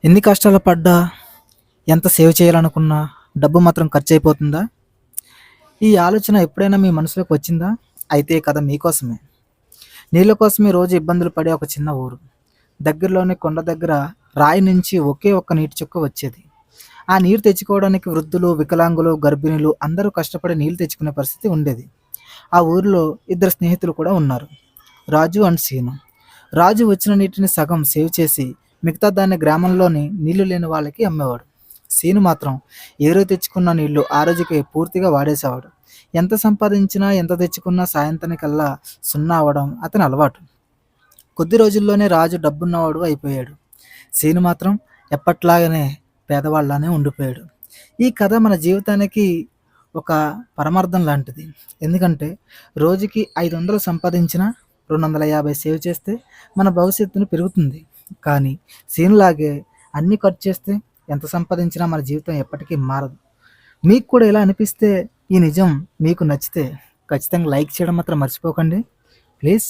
ఎన్ని కష్టాలు పడ్డా, ఎంత సేవ్ చేయాలనుకున్నా, డబ్బు మాత్రం ఖర్చయిపోతుందా? ఈ ఆలోచన ఎప్పుడైనా మీ మనసులోకి వచ్చిందా? అయితే ఈ కథ మీకోసమే. నీళ్ళ కోసమే రోజు ఇబ్బందులు పడే ఒక చిన్న ఊరు. దగ్గరలోని కొండ దగ్గర రాయి నుంచి ఒకే ఒక్క నీటి చుక్క వచ్చేది. ఆ నీరు తెచ్చుకోవడానికి వృద్ధులు, వికలాంగులు, గర్భిణులు అందరూ కష్టపడి నీళ్ళు తెచ్చుకునే పరిస్థితి ఉండేది. ఆ ఊరిలో ఇద్దరు స్నేహితులు కూడా ఉన్నారు. రాజు అండ్ సీను. రాజు వచ్చిన నీటిని సగం సేవ్ చేసి మిగతా దాన్ని గ్రామంలోని నీళ్లు లేని వాళ్ళకి అమ్మేవాడు. సీను మాత్రం ఏ రోజు తెచ్చుకున్న నీళ్లు ఆ రోజుకే పూర్తిగా వాడేసేవాడు. ఎంత సంపాదించినా ఎంత తెచ్చుకున్నా సాయంత్రానికల్లా సున్నా అవ్వడం అతని అలవాటు. కొద్ది రోజుల్లోనే రాజు డబ్బున్నవాడు అయిపోయాడు. సీను మాత్రం ఎప్పట్లాగానే పేదవాళ్ళలానే ఉండిపోయాడు. ఈ కథ మన జీవితానికి ఒక పరమార్థం లాంటిది. ఎందుకంటే రోజుకి 500 సంపాదించినా 250 సేవ్ చేస్తే మన భవిష్యత్తును పెరుగుతుంది. కానీ సీన్‌లాగే అన్నీ ఖర్చు చేస్తే ఎంత సంపాదించినా మన జీవితం ఎప్పటికీ మారదు. మీకు కూడా ఇలా అనిపిస్తే ఈ నిజం మీకు నచ్చితే ఖచ్చితంగా లైక్ చేయడం మాత్రం మర్చిపోకండి. ప్లీజ్.